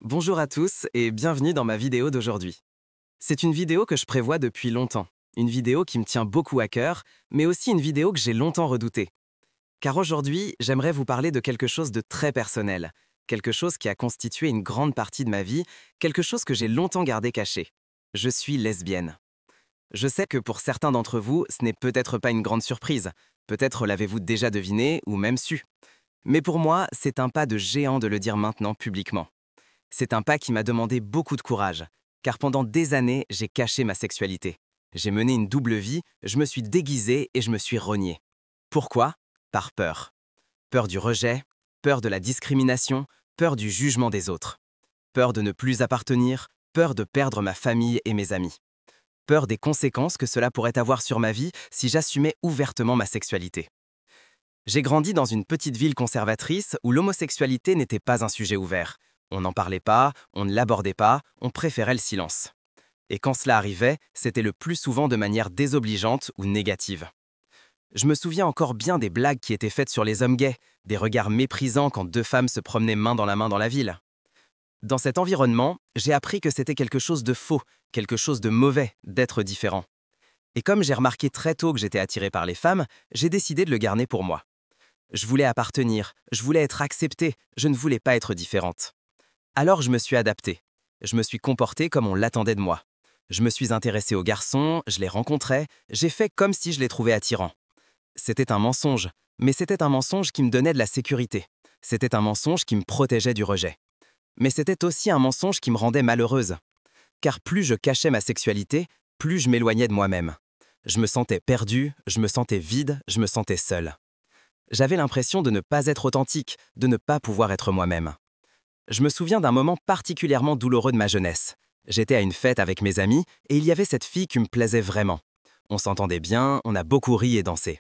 Bonjour à tous et bienvenue dans ma vidéo d'aujourd'hui. C'est une vidéo que je prévois depuis longtemps, une vidéo qui me tient beaucoup à cœur, mais aussi une vidéo que j'ai longtemps redoutée. Car aujourd'hui, j'aimerais vous parler de quelque chose de très personnel, quelque chose qui a constitué une grande partie de ma vie, quelque chose que j'ai longtemps gardé caché. Je suis lesbienne. Je sais que pour certains d'entre vous, ce n'est peut-être pas une grande surprise, peut-être l'avez-vous déjà deviné ou même su. Mais pour moi, c'est un pas de géant de le dire maintenant publiquement. C'est un pas qui m'a demandé beaucoup de courage, car pendant des années, j'ai caché ma sexualité. J'ai mené une double vie, je me suis déguisé et je me suis renié. Pourquoi? Par peur. Peur du rejet, peur de la discrimination, peur du jugement des autres. Peur de ne plus appartenir, peur de perdre ma famille et mes amis. Peur des conséquences que cela pourrait avoir sur ma vie si j'assumais ouvertement ma sexualité. J'ai grandi dans une petite ville conservatrice où l'homosexualité n'était pas un sujet ouvert. On n'en parlait pas, on ne l'abordait pas, on préférait le silence. Et quand cela arrivait, c'était le plus souvent de manière désobligeante ou négative. Je me souviens encore bien des blagues qui étaient faites sur les hommes gays, des regards méprisants quand deux femmes se promenaient main dans la ville. Dans cet environnement, j'ai appris que c'était quelque chose de faux, quelque chose de mauvais, d'être différent. Et comme j'ai remarqué très tôt que j'étais attiré par les femmes, j'ai décidé de le garder pour moi. Je voulais appartenir, je voulais être acceptée, je ne voulais pas être différente. Alors je me suis adapté. Je me suis comporté comme on l'attendait de moi. Je me suis intéressé aux garçons, je les rencontrais, j'ai fait comme si je les trouvais attirants. C'était un mensonge, mais c'était un mensonge qui me donnait de la sécurité. C'était un mensonge qui me protégeait du rejet. Mais c'était aussi un mensonge qui me rendait malheureuse. Car plus je cachais ma sexualité, plus je m'éloignais de moi-même. Je me sentais perdue, je me sentais vide, je me sentais seule. J'avais l'impression de ne pas être authentique, de ne pas pouvoir être moi-même. Je me souviens d'un moment particulièrement douloureux de ma jeunesse. J'étais à une fête avec mes amis et il y avait cette fille qui me plaisait vraiment. On s'entendait bien, on a beaucoup ri et dansé.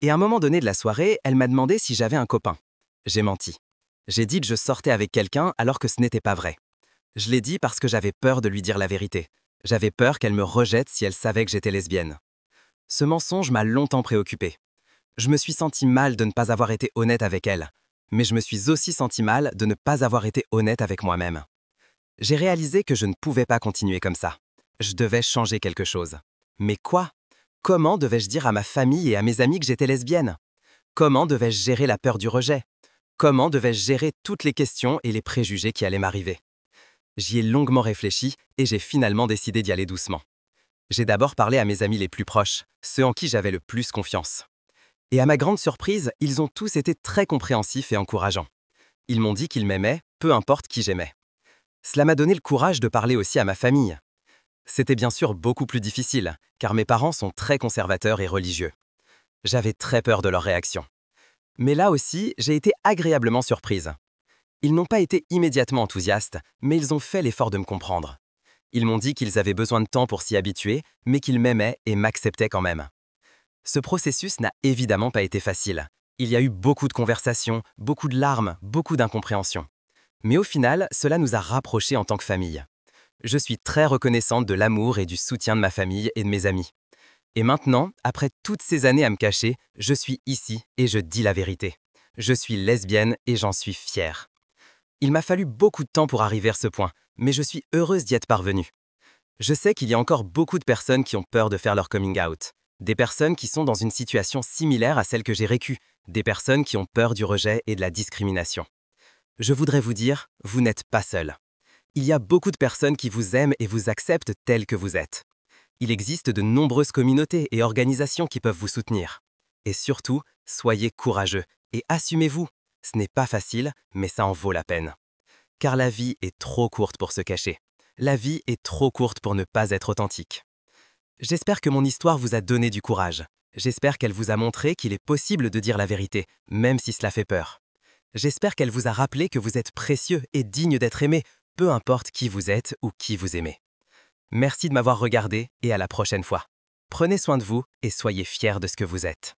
Et à un moment donné de la soirée, elle m'a demandé si j'avais un copain. J'ai menti. J'ai dit que je sortais avec quelqu'un alors que ce n'était pas vrai. Je l'ai dit parce que j'avais peur de lui dire la vérité. J'avais peur qu'elle me rejette si elle savait que j'étais lesbienne. Ce mensonge m'a longtemps préoccupé. Je me suis senti mal de ne pas avoir été honnête avec elle, mais je me suis aussi senti mal de ne pas avoir été honnête avec moi-même. J'ai réalisé que je ne pouvais pas continuer comme ça. Je devais changer quelque chose. Mais quoi? Comment devais-je dire à ma famille et à mes amis que j'étais lesbienne? Comment devais-je gérer la peur du rejet? Comment devais-je gérer toutes les questions et les préjugés qui allaient m'arriver? J'y ai longuement réfléchi et j'ai finalement décidé d'y aller doucement. J'ai d'abord parlé à mes amis les plus proches, ceux en qui j'avais le plus confiance. Et à ma grande surprise, ils ont tous été très compréhensifs et encourageants. Ils m'ont dit qu'ils m'aimaient, peu importe qui j'aimais. Cela m'a donné le courage de parler aussi à ma famille. C'était bien sûr beaucoup plus difficile, car mes parents sont très conservateurs et religieux. J'avais très peur de leur réaction. Mais là aussi, j'ai été agréablement surprise. Ils n'ont pas été immédiatement enthousiastes, mais ils ont fait l'effort de me comprendre. Ils m'ont dit qu'ils avaient besoin de temps pour s'y habituer, mais qu'ils m'aimaient et m'acceptaient quand même. Ce processus n'a évidemment pas été facile. Il y a eu beaucoup de conversations, beaucoup de larmes, beaucoup d'incompréhension. Mais au final, cela nous a rapprochés en tant que famille. Je suis très reconnaissante de l'amour et du soutien de ma famille et de mes amis. Et maintenant, après toutes ces années à me cacher, je suis ici et je dis la vérité. Je suis lesbienne et j'en suis fière. Il m'a fallu beaucoup de temps pour arriver à ce point, mais je suis heureuse d'y être parvenue. Je sais qu'il y a encore beaucoup de personnes qui ont peur de faire leur coming out. Des personnes qui sont dans une situation similaire à celle que j'ai vécue. Des personnes qui ont peur du rejet et de la discrimination. Je voudrais vous dire, vous n'êtes pas seul. Il y a beaucoup de personnes qui vous aiment et vous acceptent tel que vous êtes. Il existe de nombreuses communautés et organisations qui peuvent vous soutenir. Et surtout, soyez courageux et assumez-vous. Ce n'est pas facile, mais ça en vaut la peine. Car la vie est trop courte pour se cacher. La vie est trop courte pour ne pas être authentique. J'espère que mon histoire vous a donné du courage. J'espère qu'elle vous a montré qu'il est possible de dire la vérité, même si cela fait peur. J'espère qu'elle vous a rappelé que vous êtes précieux et digne d'être aimé, peu importe qui vous êtes ou qui vous aimez. Merci de m'avoir regardé et à la prochaine fois. Prenez soin de vous et soyez fiers de ce que vous êtes.